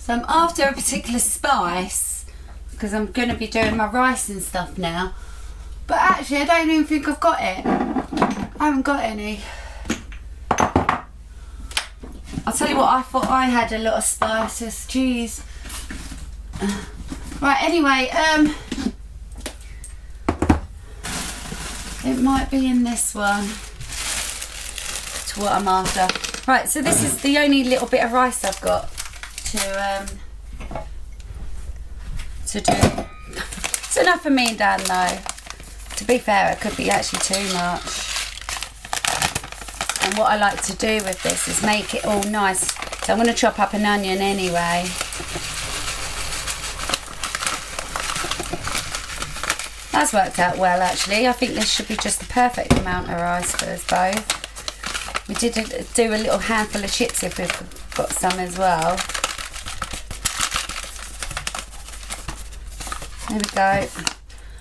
So I'm after a particular spice because I'm going to be doing my rice and stuff now. But actually I don't even think I've got it. I haven't got any. I'll tell you what, I thought I had a lot of spices. Jeez. Right, anyway, it might be in this one. To what I'm after. Right, so this is the only little bit of rice I've got to do. It's enough for me and Dan though. To be fair, it could be actually too much. And what I like to do with this is make it all nice. So I'm going to chop up an onion anyway. That's worked out well actually. I think this should be just the perfect amount of rice for us both. We did do a little handful of chips if we've got some as well. There we go.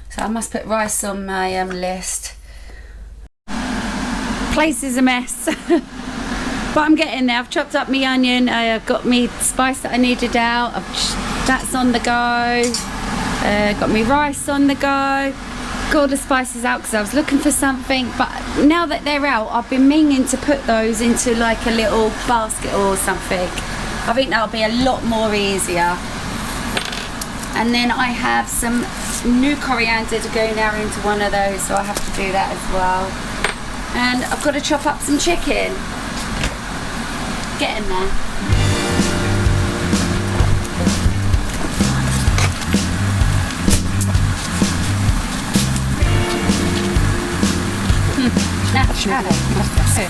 So I must put rice on my list. Place is a mess. But I'm getting there. I've chopped up my onion. I've got my spice that I needed out. That's on the go. Got my rice on the go. Got all the spices out because I was looking for something, but now that they're out I've been meaning to put those into like a little basket or something. I think that'll be a lot more easier. And then I have some new coriander to go now into one of those, so I have to do that as well. And I've got to chop up some chicken. Get in there. That's it.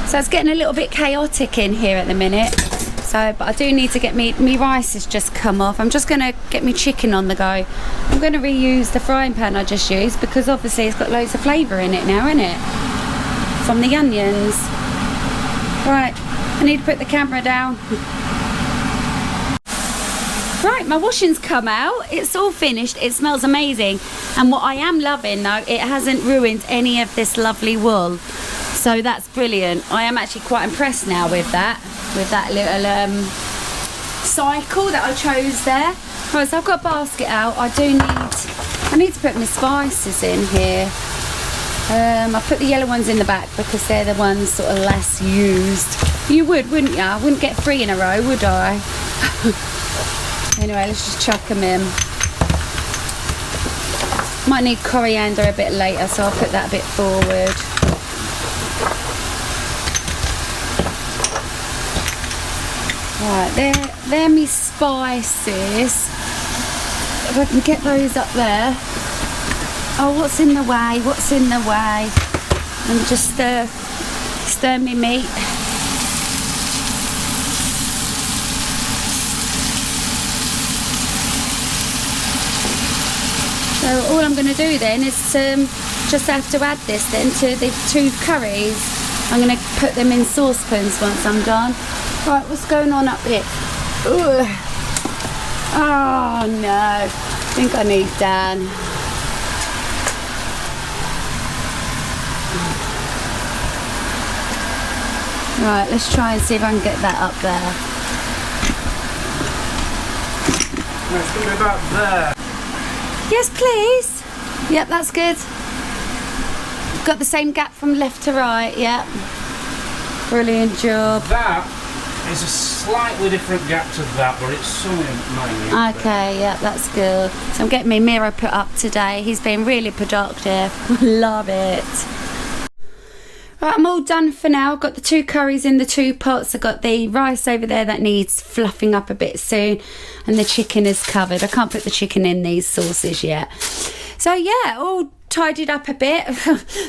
So it's getting a little bit chaotic in here at the minute. So, but I do need to get me rice has just come off. I'm just going to get me chicken on the go. I'm going to reuse the frying pan I just used because obviously it's got loads of flavour in it now, isn't it? From the onions. Right, I need to put the camera down. Right, my washing's come out. It's all finished. It smells amazing. And what I am loving though, it hasn't ruined any of this lovely wool. So that's brilliant. I am actually quite impressed now with that little cycle that I chose there. Right, so I've got a basket out. I need to put my spices in here. I put the yellow ones in the back because they're the ones sort of less used. You would, wouldn't you? I wouldn't get 3 in a row, would I? Anyway, let's just chuck them in. Might need coriander a bit later, so I'll put that a bit forward. Right, they're my spices. If I can get those up there. Oh, what's in the way? What's in the way? And just stir my meat. So all I'm going to do then is just have to add this then to the 2 curries. I'm going to put them in saucepans once I'm done. Right, what's going on up here? Ooh. Oh no, I think I need Dan. Right, let's try and see if I can get that up there. Let's go about there. Yes, please. Yep, that's good. Got the same gap from left to right, yep. Brilliant job. That is a slightly different gap to that, but it's something. Okay, yeah, that's good. So I'm getting my mirror put up today. He's been really productive. Love it. Right, I'm all done for now. I've got the 2 curries in the 2 pots. I've got the rice over there that needs fluffing up a bit soon, and the chicken is covered. I can't put the chicken in these sauces yet. So yeah, all tidied up a bit.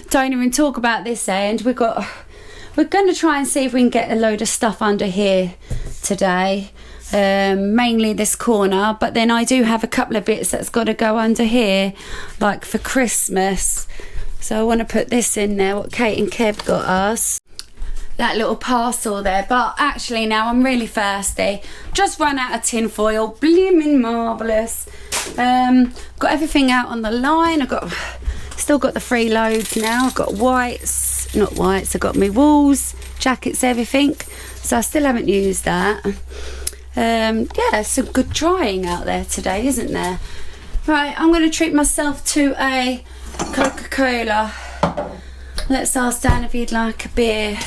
Don't even talk about this end. We're going to try and see if we can get a load of stuff under here today. Mainly this corner, but then I do have a couple of bits that's got to go under here, like for Christmas. So I want to put this in there, what Kate and Kev got us. That little parcel there. But actually now I'm really thirsty. Just run out of tin foil. Blooming marvellous. Got everything out on the line. Still got the free loads now. I've got whites, not whites, I've got my wools, jackets, everything. So I still haven't used that. Yeah, some good drying out there today, isn't there? Right, I'm going to treat myself to a Coca-Cola. Let's ask Dan if he'd like a beer.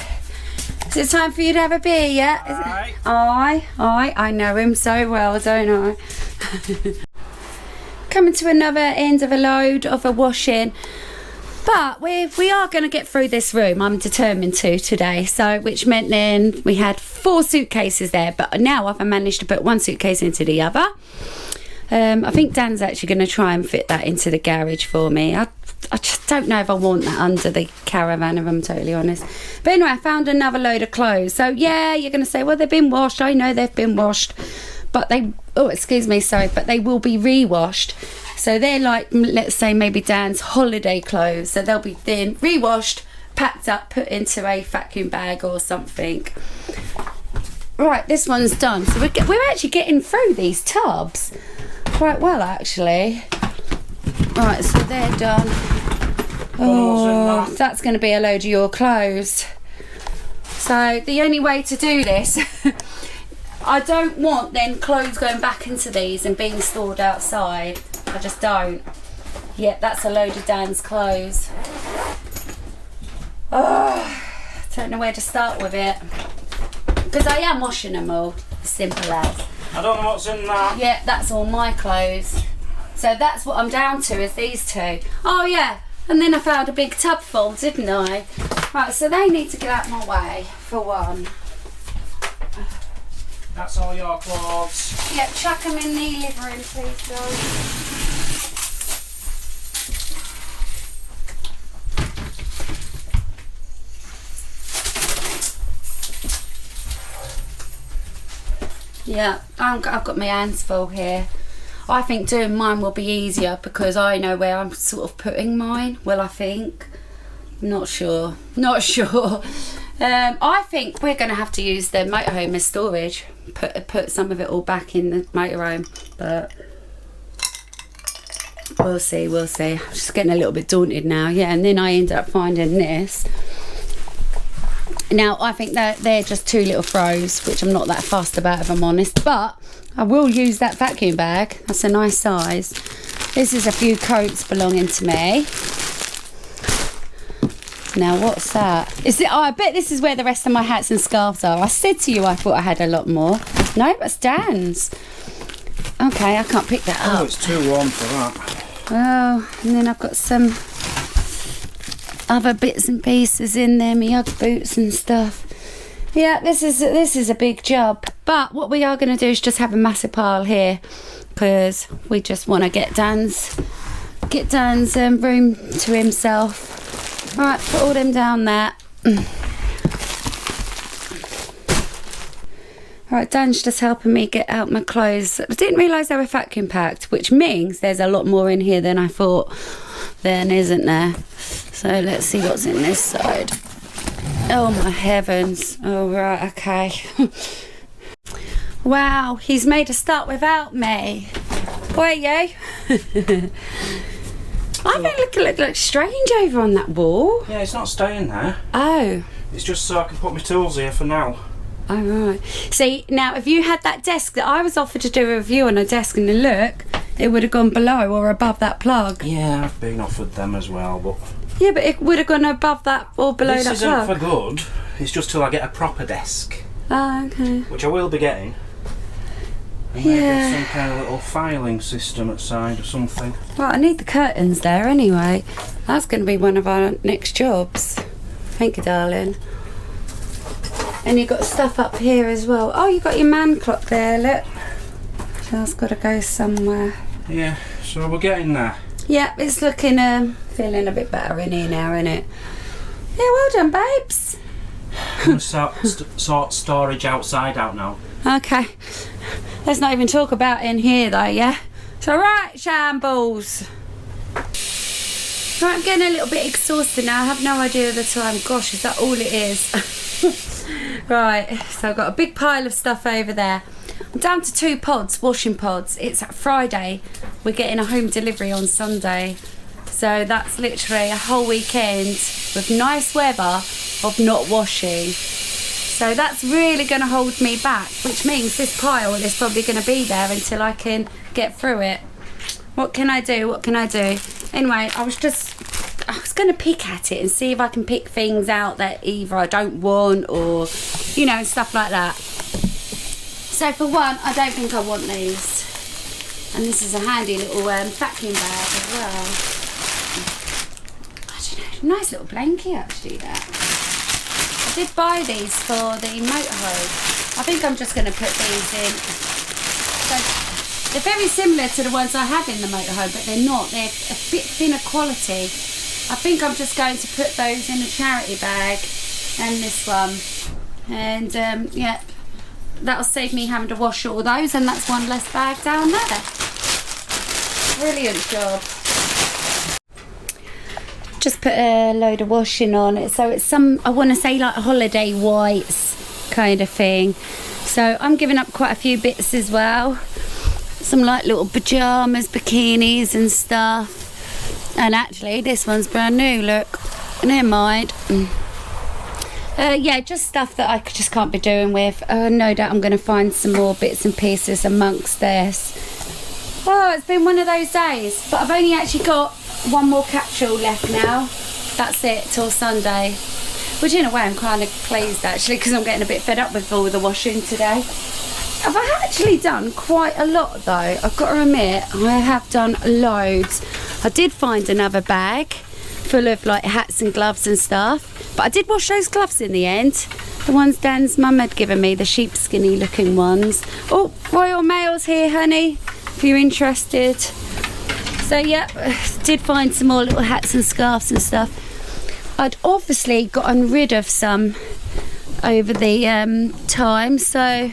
Is it time for you to have a beer yet? Aye. I know him so well, don't I? Coming to another end of a load of a washing. But we are going to get through this room. I'm determined to today. So, which meant then we had 4 suitcases there. But now I've managed to put 1 suitcase into the other. I think Dan's actually going to try and fit that into the garage for me. I just don't know if I want that under the caravan, if I'm totally honest. But anyway, I found another load of clothes. So yeah, you're going to say, well, they've been washed. I know they've been washed. But but they will be re-washed. So they're like, let's say maybe Dan's holiday clothes. So they'll be then re-washed, packed up, put into a vacuum bag or something. Right, this one's done. So we're actually getting through these tubs quite well, actually. Right, so they're done. Oh, that's going to be a load of your clothes. So the only way to do this... I don't want then clothes going back into these and being stored outside. I just don't. Yep, that's a load of Dan's clothes. Oh, don't know where to start with it. Because I am washing them all. Simple as. I don't know what's in that. Yep, that's all my clothes. So that's what I'm down to, is these 2. Oh yeah, and then I found a big tub full, didn't I? Right, so they need to get out of my way, for one. That's all your clothes. Yep, chuck them in the liver in, please, guys. Yeah, I've got my hands full here. I think doing mine will be easier because I know where I'm sort of putting mine. Well, I think. Not sure. I think we're going to have to use the motorhome as storage. Put some of it all back in the motorhome, but we'll see. I'm just getting a little bit daunted now. Yeah, and then I end up finding this. Now, I think that they're just 2 little throws, which I'm not that fussed about, if I'm honest, but I will use that vacuum bag. That's a nice size. This is a few coats belonging to me. Now, what's that? Is it? Oh, I bet this is where the rest of my hats and scarves are. I said to you I thought I had a lot more. No, that's Dan's. Okay, I can't pick that up. Oh, it's too warm for that. Oh, and then I've got some other bits and pieces in there, my Ugg boots and stuff. Yeah, this is a big job. But what we are going to do is just have a massive pile here because we just want to get Dan's room to himself. Right, put all them down there. Right, Dan's just helping me get out my clothes. I didn't realise they were vacuum packed, which means there's a lot more in here than I thought then, isn't there? So let's see what's in this side. Oh my heavens. Oh right, okay. Wow, he's made a start without me. Wait, you? I think it looks strange over on that wall. Yeah, it's not staying there. Oh. It's just so I can put my tools here for now. Oh right. See, now if you had that desk that I was offered to do a review on a desk and a look, it would have gone below or above that plug. Yeah, I've been offered them as well, but... Yeah, but it would have gone above that or below that plug. This isn't for good. It's just till I get a proper desk. Oh, okay. Which I will be getting. And maybe some kind of little filing system outside or something. Right, I need the curtains there anyway. That's going to be one of our next jobs. Thank you, darling. And you've got stuff up here as well. Oh, you've got your man clock there, look. That's got to go somewhere. Yeah, so we're getting there. Yeah, it's looking, feeling a bit better in here now, isn't it? Yeah, well done, babes. I'm going to sort storage outside out now. Okay. Let's not even talk about in here though, yeah? It's alright, shambles. Right, I'm getting a little bit exhausted now. I have no idea of the time. Gosh, is that all it is? Right, so I've got a big pile of stuff over there. I'm down to 2 pods, washing pods. It's Friday. We're getting a home delivery on Sunday. So that's literally a whole weekend with nice weather of not washing. So that's really going to hold me back, which means this pile is probably going to be there until I can get through it. What can I do? What can I do? Anyway, I was going to pick at it and see if I can pick things out that either I don't want or, you know, stuff like that. So for one, I don't think I want these. And this is a handy little vacuum bag as well. I don't know, nice little blanket actually that. I did buy these for the motorhome. I think I'm just going to put these in. So they're very similar to the ones I have in the motorhome, but they're not. They're a bit thinner quality. I think I'm just going to put those in a charity bag and this one. And yeah, that'll save me having to wash all those, and that's one less bag down there. Brilliant job. Just put a load of washing on it, so it's some, I want to say like holiday whites kind of thing. So I'm giving up quite a few bits as well. Some like little pyjamas, bikinis and stuff. And actually this one's brand new, look. Never mind. Yeah, just stuff that I just can't be doing with. No doubt I'm going to find some more bits and pieces amongst this. Oh, it's been one of those days, but I've only actually got one more capsule left now. That's it till Sunday, which in a way I'm kind of pleased actually, because I'm getting a bit fed up with all the washing today. Have I actually done quite a lot though? I've got to admit, I have done loads. I did find another bag full of like hats and gloves and stuff, but I did wash those gloves in the end, the ones Dan's mum had given me, the sheepskinny looking ones. Oh, Royal Mail's here, honey, if you're interested. So yeah, did find some more little hats and scarves and stuff. I'd obviously gotten rid of some over the time, so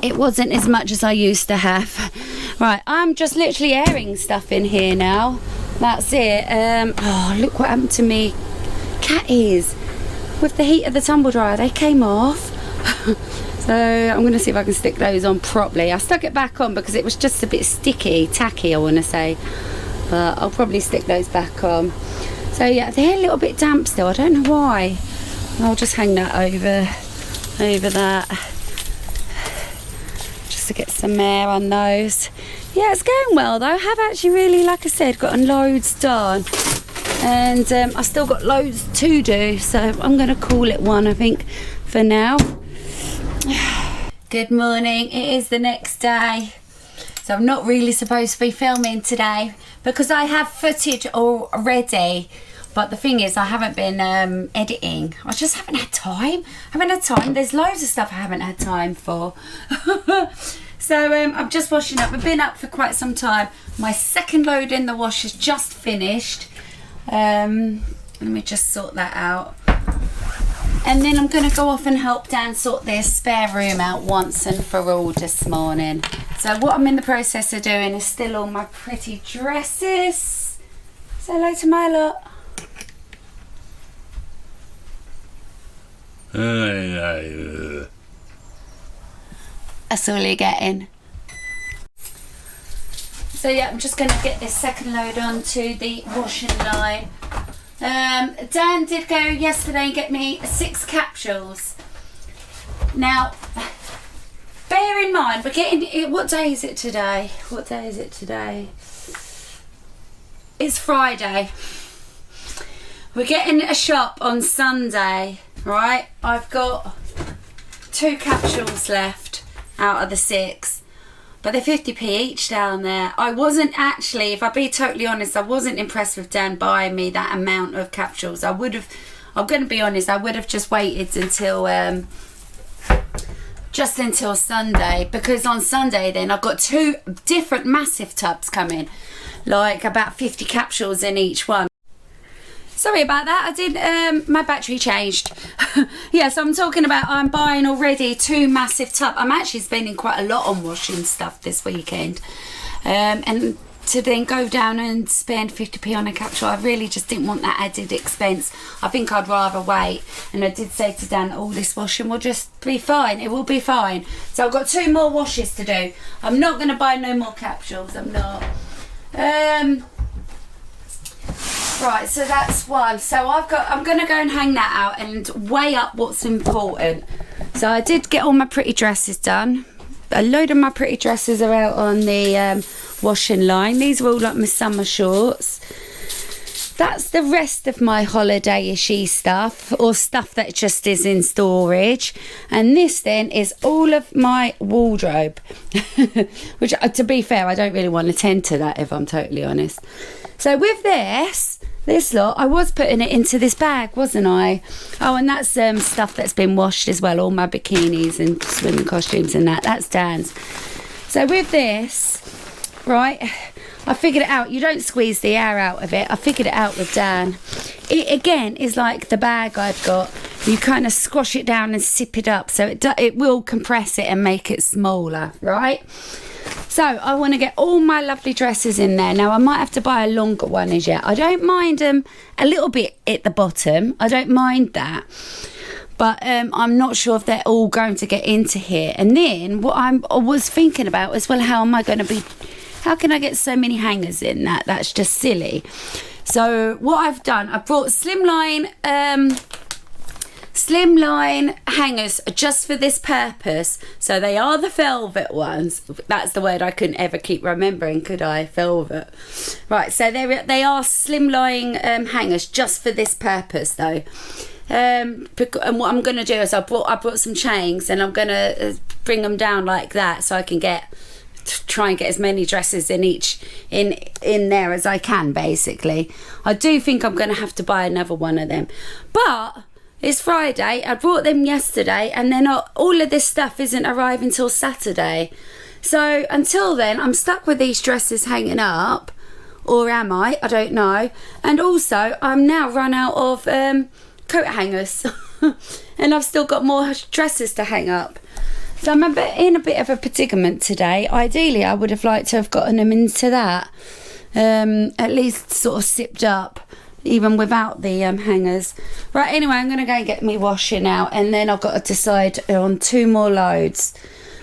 it wasn't as much as I used to have. Right, I'm just literally airing stuff in here now. That's it. Oh, look what happened to me cat ears. With the heat of the tumble dryer, they came off. So I'm going to see if I can stick those on properly. I stuck it back on because it was just a bit sticky, tacky I want to say. But I'll probably stick those back on. So yeah, they're a little bit damp still. I don't know why. I'll just hang that over that. Just to get some air on those. Yeah, it's going well though. I have actually really, like I said, gotten loads done. And I've still got loads to do. So I'm going to call it one, I think, for now. Good morning, it is the next day, so I'm not really supposed to be filming today because I have footage already, but the thing is I haven't been editing. I just haven't had time. There's loads of stuff I haven't had time for. So I'm just washing up. I've been up for quite some time. My second load in the wash is just finished. Let me just sort that out. And then I'm going to go off and help Dan sort their spare room out once and for all this morning. So what I'm in the process of doing is still all my pretty dresses. Say hello to my lot. That's all you're getting. So yeah, I'm just going to get this second load onto the washing line. Dan did go yesterday and get me 6 capsules. Now, bear in mind, we're getting, what day is it today? It's Friday. We're getting a shop on Sunday, right? I've got 2 capsules left out of the 6. But they're 50p each down there. I wasn't actually, if I be totally honest, I wasn't impressed with Dan buying me that amount of capsules. I'm going to be honest, I would have just waited until just until Sunday, because on Sunday then I've got 2 different massive tubs coming, like about 50 capsules in each one. Sorry about that, I did, my battery changed. Yeah, so I'm talking about I'm buying already 2 massive tubs. I'm actually spending quite a lot on washing stuff this weekend. And to then go down and spend 50p on a capsule, I really just didn't want that added expense. I think I'd rather wait. And I did say to Dan, all this washing will just be fine. It will be fine. So I've got 2 more washes to do. I'm not going to buy no more capsules. I'm not. Right, so that's one. So I'm going to go and hang that out and weigh up what's important. So I did get all my pretty dresses done. A load of my pretty dresses are out on the washing line. These are all like my summer shorts. That's the rest of my holiday-ishy stuff, or stuff that just is in storage. And this then is all of my wardrobe, which, to be fair, I don't really want to tend to that, if I'm totally honest. So with this lot, I was putting it into this bag, wasn't I? Oh, and that's stuff that's been washed as well, all my bikinis and swimming costumes and that's Dan's. So with this, right, I figured it out. You don't squeeze the air out of it. I figured it out with Dan. It again is like the bag I've got. You kind of squash it down and sip it up, so it will compress it and make it smaller, right? So I want to get all my lovely dresses in there. Now I might have to buy a longer one as yet. I don't mind them a little bit at the bottom. I don't mind that. But I'm not sure if they're all going to get into here. And then what I was thinking about was, well, how can I get so many hangers in that? That's just silly. So what I've done, I brought slimline hangers just for this purpose. So they are the velvet ones. That's the word I couldn't ever keep remembering, could I? Velvet. Right, so they are slimline hangers just for this purpose though. And what I'm going to do is I brought some chains, and I'm going to bring them down like that, so I can try and get as many dresses in there as I can, basically. I do think I'm going to have to buy another one of them, but it's Friday. I brought them yesterday, and then all of this stuff isn't arriving until Saturday. So until then, I'm stuck with these dresses hanging up, or am I? I don't know. And also, I'm now run out of coat hangers, and I've still got more dresses to hang up. So I'm in a bit of a predicament today. Ideally, I would have liked to have gotten them into that, at least sort of sipped up, even without the hangers. Right, anyway, I'm going to go and get me washing out, and then I've got to decide on 2 more loads.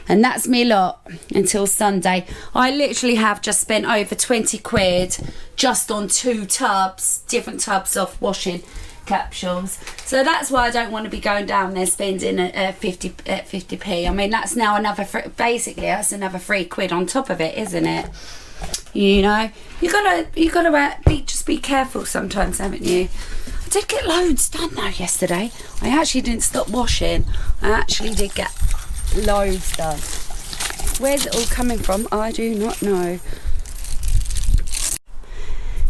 And that's me lot until Sunday. I literally have just spent over 20 quid just on 2 tubs, different tubs of washing capsules. So that's why I don't want to be going down there spending 50p. I mean, that's now basically that's another 3 quid on top of it, isn't it? You know, you gotta just be careful sometimes, haven't you? I did get loads done though yesterday. I actually didn't stop washing. I actually did get loads done. Where's it all coming from? I do not know.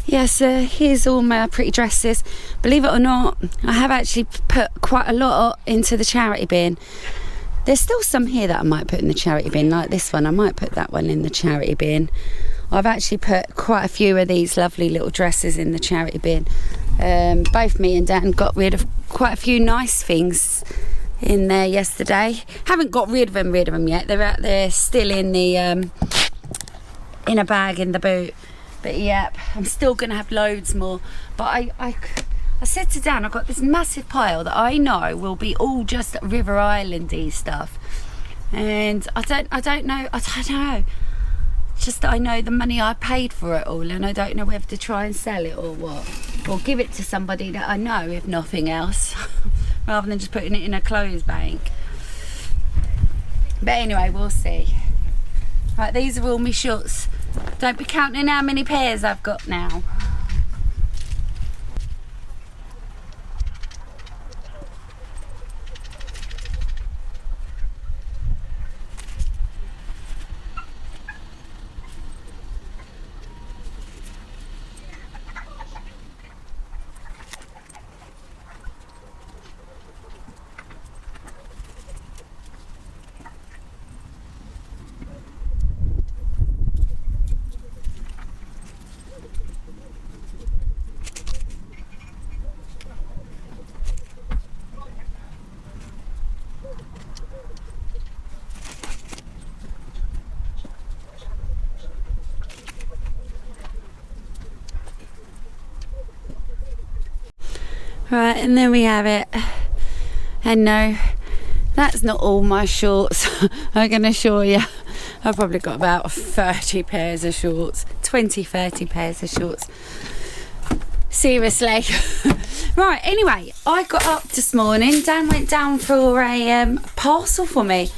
Yes, here's all my pretty dresses. Believe it or not, I have actually put quite a lot into the charity bin. There's still some here that I might put in the charity bin, like this one. I might put that one in the charity bin. I've actually put quite a few of these lovely little dresses in the charity bin. Both me and Dan got rid of quite a few nice things in there yesterday. Haven't got rid of them yet. They're out there still in the in a bag in the boot. But yep, I'm still gonna have loads more. But I said to Dan, I've got this massive pile that I know will be all just River Island-y stuff, and I don't know. Just that I know the money I paid for it all, and I don't know whether to try and sell it or what, or give it to somebody that I know, if nothing else, rather than just putting it in a clothes bank. But anyway, we'll see. Right, these are all my shorts. Don't be counting how many pairs I've got now. Right, and there we have it. And no, that's not all my shorts. I can assure you, I've probably got about 30 pairs of shorts, 20, 30 pairs of shorts. Seriously. Right, anyway, I got up this morning. Dan went down for a parcel for me.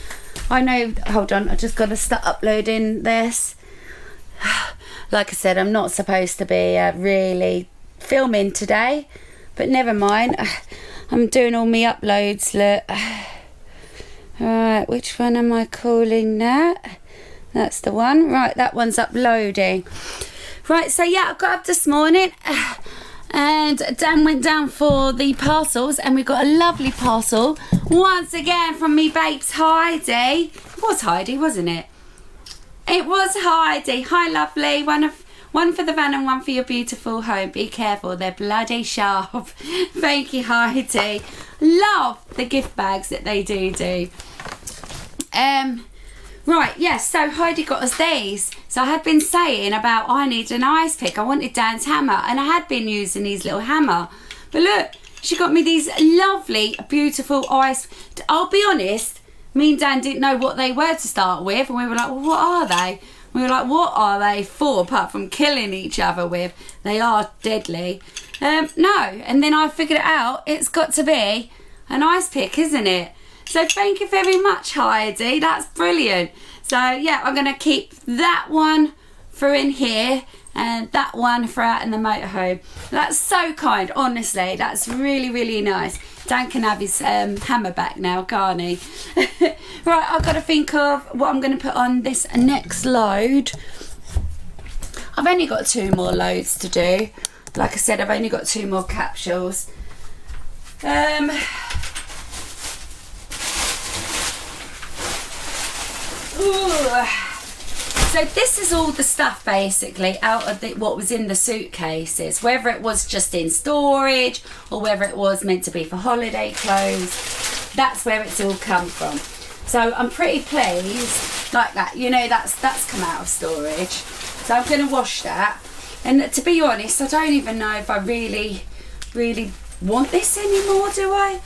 I know, hold on, I just got to start uploading this. Like I said, I'm not supposed to be really filming today, but never mind. I'm doing all my uploads, look. Alright, which one am I calling that? That's the one. Right, that one's uploading. Right, so yeah, I got up this morning and Dan went down for the parcels, and we got a lovely parcel once again from me babes Heidi. It was Heidi, wasn't it? It was Heidi. Hi lovely. One for the van and one for your beautiful home. Be careful, they're bloody sharp. Thank you, Heidi. Love the gift bags that they do. Right, yes, so Heidi got us these. So I had been saying about I need an ice pick. I wanted Dan's hammer, and I had been using his little hammer. But look, she got me these lovely, beautiful ice. I'll be honest, me and Dan didn't know what they were to start with, and we were like, well, what are they? We were like, what are they for apart from killing each other with? They are deadly. No, and then I figured it out. It's got to be an ice pick, isn't it? So thank you very much, Heidi. That's brilliant. So yeah, I'm going to keep that one for in here and that one for out in the motorhome. That's so kind, honestly. That's really, really nice. Dan can have his hammer back now, can't he? Right, I've got to think of what I'm going to put on this next load. I've only got 2 more loads to do. Like I said, I've only got 2 more capsules. So this is all the stuff basically out of what was in the suitcases, whether it was just in storage or whether it was meant to be for holiday clothes. That's where it's all come from. So I'm pretty pleased, like that, you know, that's come out of storage. So I'm going to wash that, and to be honest, I don't even know if I really want this anymore, do I?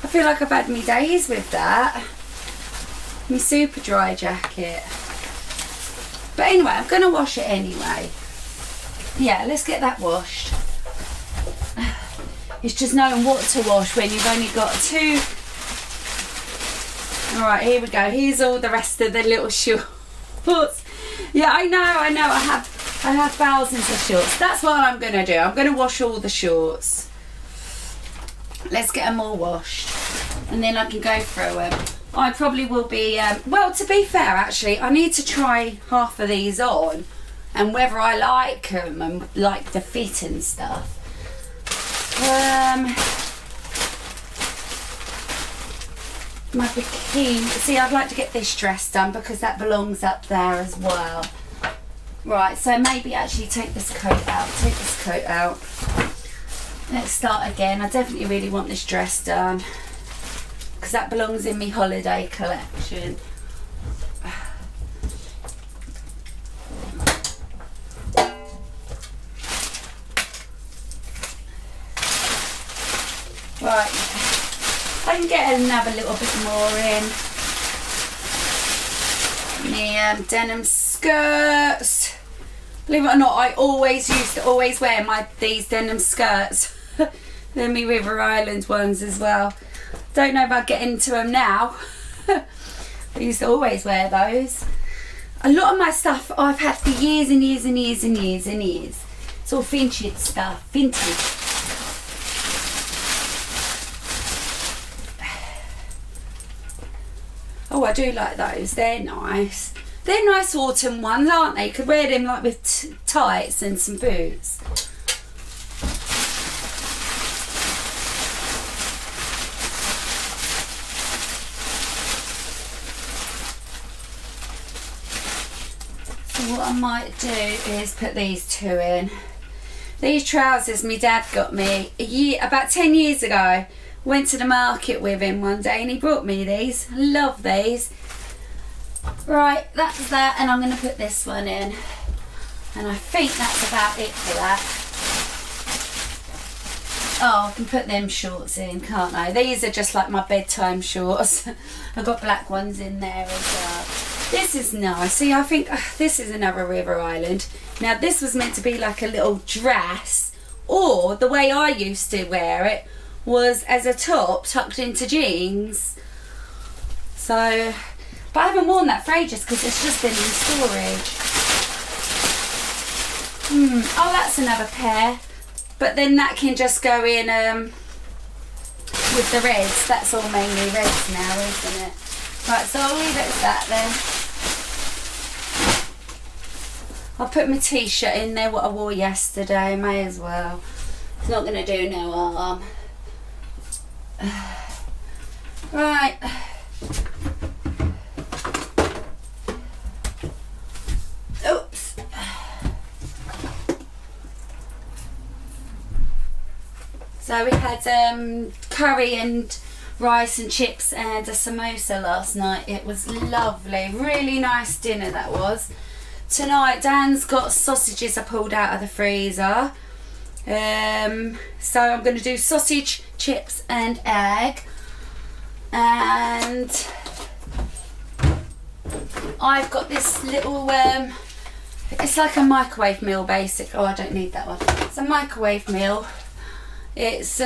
I feel like I've had me days with that. My super dry jacket. But anyway, I'm going to wash it anyway. Yeah, let's get that washed. It's just knowing what to wash when you've only got 2. Alright, here we go. Here's all the rest of the little shorts. Yeah, I know. I have thousands of shorts. That's what I'm going to do. I'm going to wash all the shorts. Let's get them all washed. And then I can go through them. I probably will be, well, to be fair, actually, I need to try half of these on and whether I like them and like the fit and stuff. My bikini, see, I'd like to get this dress done because that belongs up there as well. Right, so maybe actually take this coat out. Let's start again. I definitely really want this dress done, because that belongs in my holiday collection. Right, I can get another little bit more in. My denim skirts. Believe it or not, I used to always wear these denim skirts. They're my River Island ones as well. Don't know if I'd get into them now. I used to always wear those. A lot of my stuff I've had for years and years and years and years and years. It's all vintage stuff, vintage. Oh, I do like those. They're nice. They're nice autumn ones, aren't they? You could wear them like with tights and some boots. What I might do is put these 2 in. These trousers my dad got me about 10 years ago. Went to the market with him one day and he brought me these. I love these. Right, that's that, and I'm going to put this one in. And I think that's about it for that. Oh, I can put them shorts in, can't I? These are just like my bedtime shorts. I've got black ones in there as well. This is nice. See, I think this is another river island. Now, this was meant to be like a little dress, or the way I used to wear it was as a top tucked into jeans. So, but I haven't worn that for ages because it's just been in storage. Oh, that's another pair. But then that can just go in with the reds. That's all mainly reds now, isn't it? Right, so I'll leave it as that then. I'll put my t-shirt in there, what I wore yesterday. May as well. It's not going to do no harm. Right. Oops. So we had curry and rice and chips and a samosa last night. It was lovely. Really nice dinner that was. Tonight Dan's got sausages I pulled out of the freezer. So I'm going to do sausage, chips and egg. And I've got this little, it's like a microwave meal basic. Oh, I don't need that one. It's a microwave meal. It's,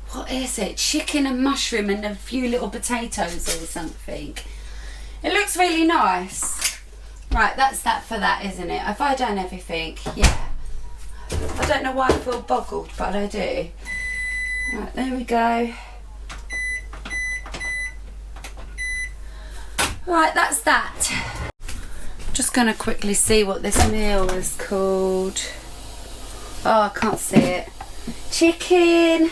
what is it? Chicken and mushroom and a few little potatoes or something. It looks really nice. Right, that's that for that, isn't it? Have I done everything? Yeah. I don't know why I feel boggled, but I do. Right, there we go. Right, that's that. Just going to quickly see what this meal is called. Oh, I can't see it. Chicken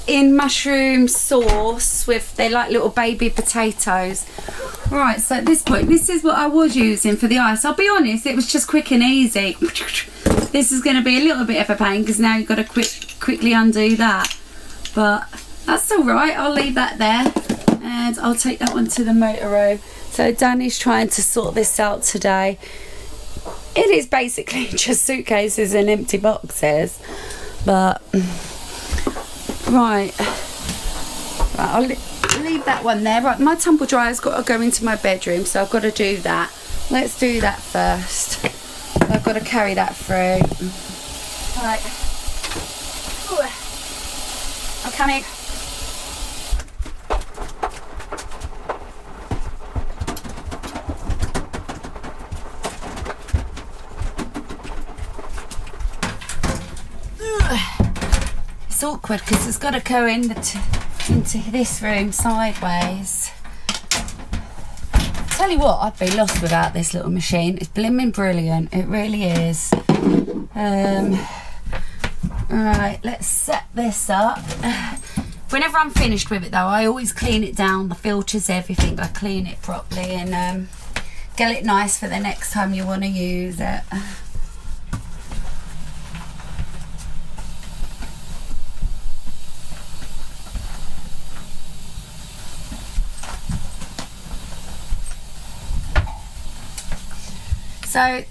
in mushroom sauce with, they like little baby potatoes. Right, so at this point, this is what I was using for the ice. I'll be honest, it was just quick and easy. This is going to be a little bit of a pain because now you've got to quickly undo that. But that's all right, I'll leave that there. And I'll take that one to the motorhome. So Danny's trying to sort this out today. It is basically just suitcases and empty boxes, but right, I'll leave that one there. Right, my tumble dryer's got to go into my bedroom, so I've got to do that. Let's do that first. I've got to carry that through. Right, ooh. I'm coming. It's awkward because it's got to go into this room sideways. Tell you what, I'd be lost without this little machine. It's blimmin' brilliant, it really is. Right, let's set this up. Whenever I'm finished with it though, I always clean it down, the filters, everything. I clean it properly and get it nice for the next time you want to use it. So,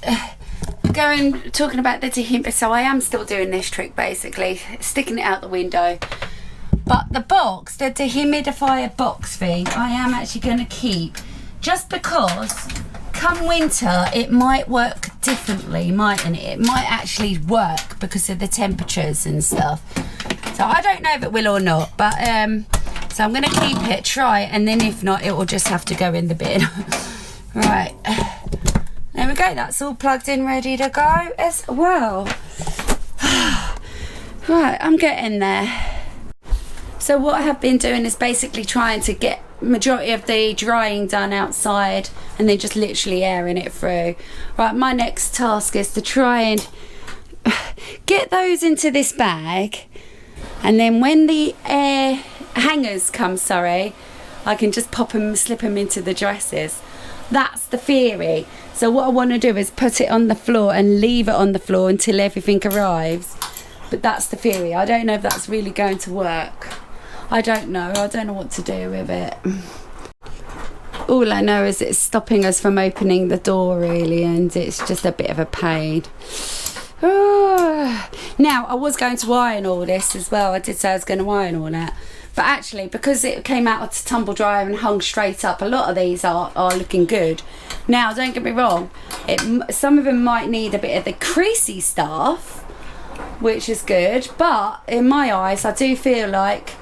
talking about the dehydrator, so I am still doing this trick basically, sticking it out the window. But the box, the dehumidifier box thing, I am actually going to keep, just because come winter it might work differently, mightn't it? It might actually work because of the temperatures and stuff. So I don't know if it will or not, but so I'm going to keep it, try it, and then if not, it will just have to go in the bin. Right. There we go, that's all plugged in, ready to go as well. Right, I'm getting there. So what I have been doing is basically trying to get majority of the drying done outside and then just literally airing it through. Right, my next task is to try and get those into this bag, and then when the air hangers come, I can just pop them, slip them into the dresses. That's the theory. So what I want to do is put it on the floor and leave it on the floor until everything arrives. But that's the theory. I don't know if that's really going to work. I don't know what to do with it. All I know is it's stopping us from opening the door really, and it's just a bit of a pain. Now, I was going to iron all this as well. I did say I was going to iron all that. But actually, because it came out to tumble dry and hung straight up, a lot of these are looking good. Now, don't get me wrong. Some of them might need a bit of the creasy stuff, which is good. But in my eyes, I do feel like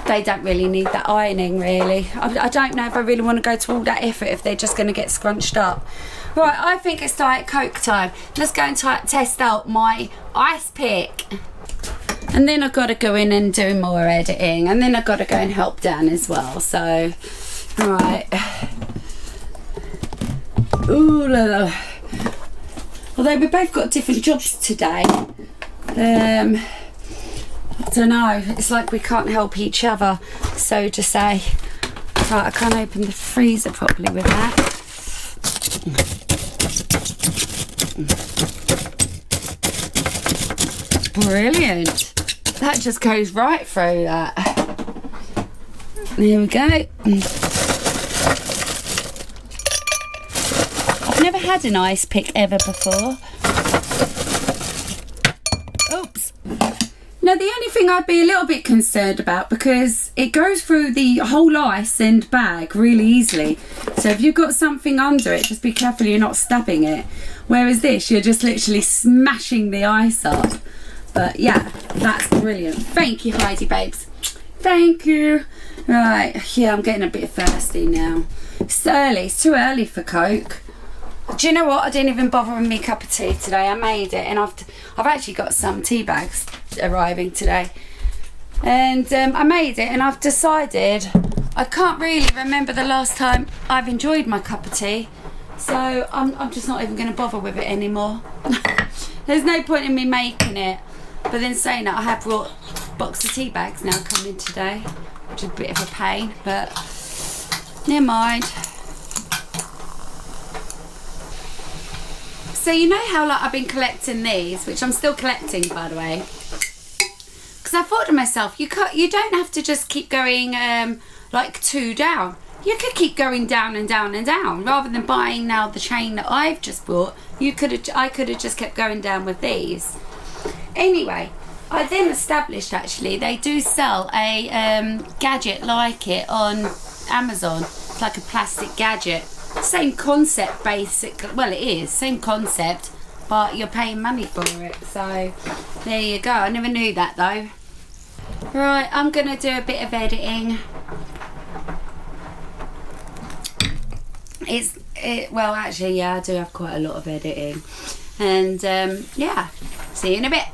they don't really need that ironing, really. I don't know if I really want to go to all that effort if they're just going to get scrunched up. Right, I think it's Diet Coke time. Let's go and test out my ice pick. And then I've got to go in and do more editing. And then I've got to go and help Dan as well. So, right. Ooh la la. Although we both got different jobs today. I don't know. It's like we can't help each other, so to say. Right, I can't open the freezer properly with that. Brilliant. That just goes right through that. There we go. I've never had an ice pick ever before. Oops. Now the only thing I'd be a little bit concerned about, because it goes through the whole ice and bag really easily. So if you've got something under it, just be careful you're not stabbing it. Whereas this, you're just literally smashing the ice up. But yeah, that's brilliant. Thank you, Heidi babes. Thank you. Right, yeah, I'm getting a bit thirsty now. It's early, it's too early for Coke. Do you know what? I didn't even bother with me a cup of tea today. I made it, and I've actually got some tea bags arriving today. And I made it, and I've decided I can't really remember the last time I've enjoyed my cup of tea. So I'm just not even going to bother with it anymore. There's no point in me making it. But then saying that, I have brought a box of tea bags now coming today, which is a bit of a pain, but never mind. So you know how like I've been collecting these, which I'm still collecting, by the way, because I thought to myself, you don't have to just keep going like 2 down. You could keep going down and down and down, rather than buying now the chain that I've just bought. I could have just kept going down with these. Anyway, I then established actually they do sell a gadget like it on Amazon. It's like a plastic gadget. Same concept basically. Well, it is. Same concept, but you're paying money for it. So, there you go. I never knew that though. Right, I'm going to do a bit of editing. Well, actually, yeah, I do have quite a lot of editing. And, yeah, see you in a bit.